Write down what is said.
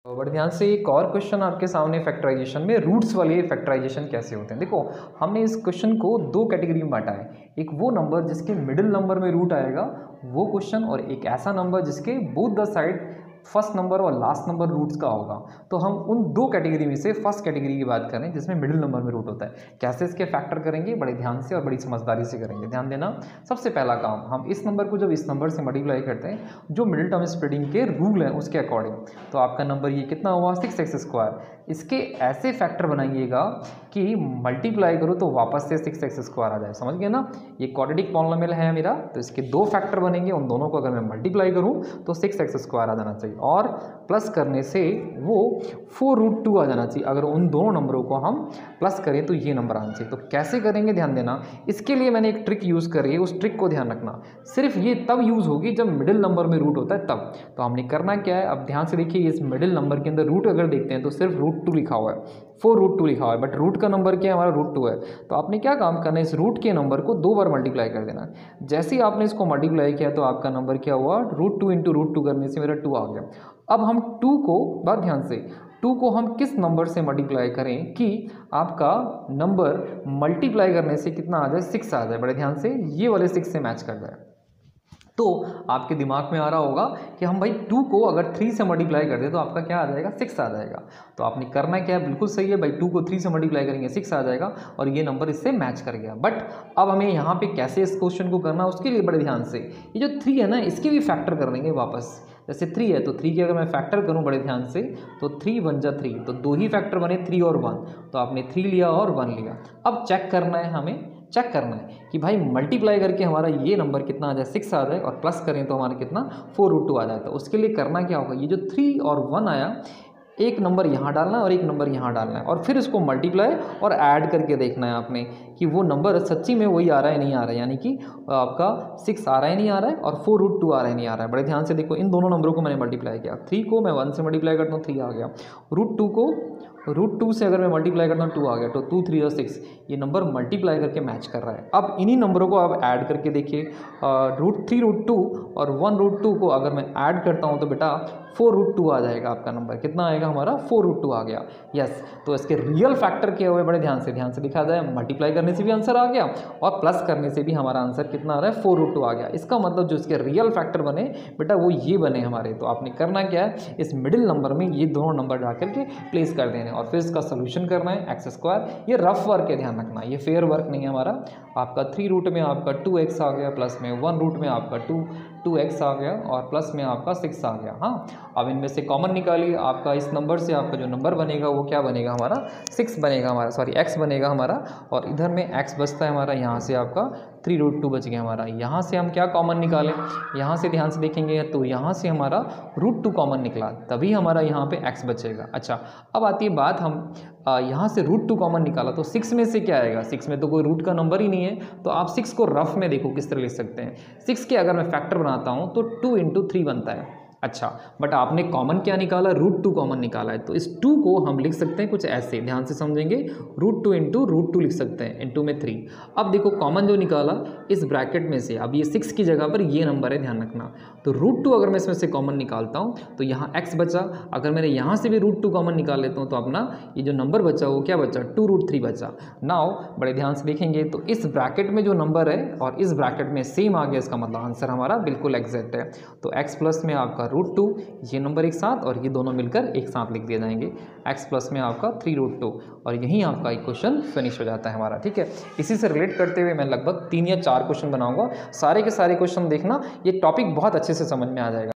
बड़े ध्यान से एक और क्वेश्चन आपके सामने फैक्टराइजेशन में रूट्स वाले फैक्टराइजेशन कैसे होते हैं। देखो हमने इस क्वेश्चन को दो कैटेगरी में बांटा है, एक वो नंबर जिसके मिडिल नंबर में रूट आएगा वो क्वेश्चन, और एक ऐसा नंबर जिसके both the side first number और लास्ट नंबर रूट्स का होगा। तो हम उन दो कैटेगरी में से फर्स्ट कैटेगरी की बात करें जिसमें मिडिल नंबर में रूट होता है। कैसे इसके फैक्टर करेंगे, बड़े ध्यान से और बड़ी समझदारी से करेंगे। ध्यान देना, सबसे पहला काम, हम इस नंबर को जब इस नंबर से मल्टीप्लाई करते हैं जो मिडिल टर्म स्प्लिटिंग के रूल हैं उसके अकॉर्डिंग, तो आपका नंबर ये कितना हुआ 6x²। इसके ऐसे फैक्टर बनाइएगा कि मल्टीप्लाई करो तो वापस से 6x² आ जाए। समझ गए ना, ये क्वाड्रेटिक पॉलिनोमियल है मेरा, तो इसके दो फैक्टर बनेंगे, उन दोनों को अगर मैं मल्टीप्लाई करूं तो 6x² आ जाना चाहिए, और प्लस करने से वो 4√2 आ जाना चाहिए। अगर उन दोनों नंबरों को हम प्लस करें तो ये नंबर आना चाहिए। तो कैसे करेंगे, ध्यान देना, इसके लिए मैंने एक ट्रिक यूज़ करी है, उस ट्रिक को ध्यान रखना। सिर्फ ये तब यूज़ होगी जब मिडिल नंबर में रूट होता है तब। तो हमने करना क्या है, अब ध्यान से देखिए, इस मिडिल नंबर के अंदर रूट अगर देखते हैं तो सिर्फ √2 लिखा हुआ है, 4√2 लिखा हुआ है, बट रूट का नंबर क्या है हमारा, √2 है। तो आपने क्या काम करना है, इस रूट के नंबर को दो बार मल्टीप्लाई कर देना। जैसे ही आपने इसको मल्टीप्लाई किया तो आपका नंबर क्या हुआ, √2 × √2 करने से मेरा 2 आ गया। अब हम 2 को, बात ध्यान से, 2 को हम किस नंबर से मल्टीप्लाई करें कि आपका नंबर मल्टीप्लाई करने से कितना आ जाए, 6 आ जाए। बड़े ध्यान से ये वाले 6 से मैच कर जाए। तो आपके दिमाग में आ रहा होगा कि हम भाई 2 को अगर 3 से मल्टीप्लाई कर दे तो आपका क्या आ जाएगा, 6 आ जाएगा। तो आपने करना क्या है, बिल्कुल सही है भाई, 2 को 3 से मल्टीप्लाई करेंगे 6 आ जाएगा, और ये नंबर इससे मैच कर गया। बट अब हमें यहाँ पे कैसे इस क्वेश्चन को करना, उसके लिए बड़े ध्यान से ये जो 3 है ना, इसके भी फैक्टर कर देंगे वापस। जैसे 3 है तो 3 के अगर मैं फैक्टर करूं बड़े ध्यान से, तो 3 × 1 = 3, तो दो ही फैक्टर बने, 3 और 1। तो आपने 3 लिया और 1 लिया। अब चेक करना है, हमें चेक करना है कि भाई मल्टीप्लाई करके हमारा ये नंबर कितना आ जाए, 6 आ जाए, और प्लस करें तो हमारा कितना 4√2 आ जाए। तो उसके लिए करना क्या होगा, ये जो 3 और 1 आया, एक नंबर यहाँ डालना है और एक नंबर यहाँ डालना है, और फिर इसको मल्टीप्लाई और ऐड करके देखना है आपने कि वो नंबर सच्ची में वही आ रहा है नहीं आ रहा है, यानी कि आपका 6 आ रहा है नहीं आ रहा है, और 4√2 आ रहा है नहीं आ रहा है। बड़े ध्यान से देखो, इन दोनों नंबरों को मैंने मल्टीप्लाई किया। 3 को मैं 1 से मल्टीप्लाई करता हूँ, 3 आ गया। √2 को √2 से अगर मैं मल्टीप्लाई करता हूँ, 2 आ गया। तो 2 3 और 6, ये नंबर मल्टीप्लाई करके मैच कर रहा है। अब इन्हीं नंबरों को आप ऐड करके देखिए, √3√2 और 1√2 को अगर मैं ऐड करता हूँ तो बेटा 4√2 आ जाएगा। आपका नंबर कितना आएगा हमारा, 4√2 आ गया। यस, तो इसके रियल फैक्टर क्या हुए, बड़े ध्यान से दिखा जाए, मल्टीप्लाई करने से भी आंसर आ गया और प्लस करने से भी हमारा आंसर कितना आ रहा है, 4√2 आ गया। इसका मतलब जो इसके रियल फैक्टर बने बेटा वो ये बने हमारे। तो आपने करना क्या है, इस मिडिल नंबर में ये दोनों नंबर डाल करके प्लेस कर देने, और फिर इसका सोल्यूशन करना है x²। ये रफ वर्क है, ध्यान रखना, ये फेयर वर्क नहीं है हमारा। आपका 3 रूट में आपका 2x आ गया, प्लस में 1 रूट में आपका 2x आ गया, और प्लस में आपका 6 आ गया। हाँ, अब इनमें से कॉमन निकालिए, आपका इस नंबर से आपका जो नंबर बनेगा वो क्या बनेगा हमारा, 6 बनेगा हमारा, सॉरी x बनेगा हमारा, और इधर में x बचता है हमारा, यहाँ से आपका 3√2 बच गया हमारा। यहाँ से हम क्या कॉमन निकालें, यहाँ से ध्यान से देखेंगे तो यहाँ से हमारा √2 कॉमन निकला, तभी हमारा यहाँ पे x बचेगा। अच्छा, अब आती है बात, हम यहाँ से √2 कॉमन निकाला तो 6 में से क्या आएगा, 6 में तो कोई रूट का नंबर ही नहीं है। तो आप 6 को रफ में देखो किस तरह लिख सकते हैं। 6 के अगर मैं फैक्टर बनाता हूँ तो 2 × 3 बनता है। अच्छा, बट आपने कॉमन क्या निकाला, √2 कॉमन निकाला है, तो इस 2 को हम लिख सकते हैं कुछ ऐसे, ध्यान से समझेंगे, √2 × √2 लिख सकते हैं, इंटू में 3। अब देखो कॉमन जो निकाला इस ब्रैकेट में से, अब ये 6 की जगह पर ये नंबर है, ध्यान रखना। तो √2 अगर मैं इसमें से कॉमन निकालता हूँ तो यहाँ x बचा, अगर मैंने यहाँ से भी √2 कॉमन निकाल लेता हूँ तो अपना ये जो नंबर बचा वो क्या बचा, 2√3 बचा। नाउ बड़े ध्यान से देखेंगे तो इस ब्रैकेट में जो नंबर है और इस ब्रैकेट में सेम आ गया, इसका मतलब आंसर हमारा बिल्कुल एग्जैक्ट है। तो x प्लस में आपका √2, ये नंबर एक साथ और ये दोनों मिलकर एक साथ लिख दिए जाएंगे, x प्लस में आपका 3√2, और यहीं आपका इक्वेशन फिनिश हो जाता है हमारा। ठीक है, इसी से रिलेट करते हुए मैं लगभग 3 या 4 क्वेश्चन बनाऊंगा, सारे के सारे क्वेश्चन देखना, ये टॉपिक बहुत अच्छे से समझ में आ जाएगा।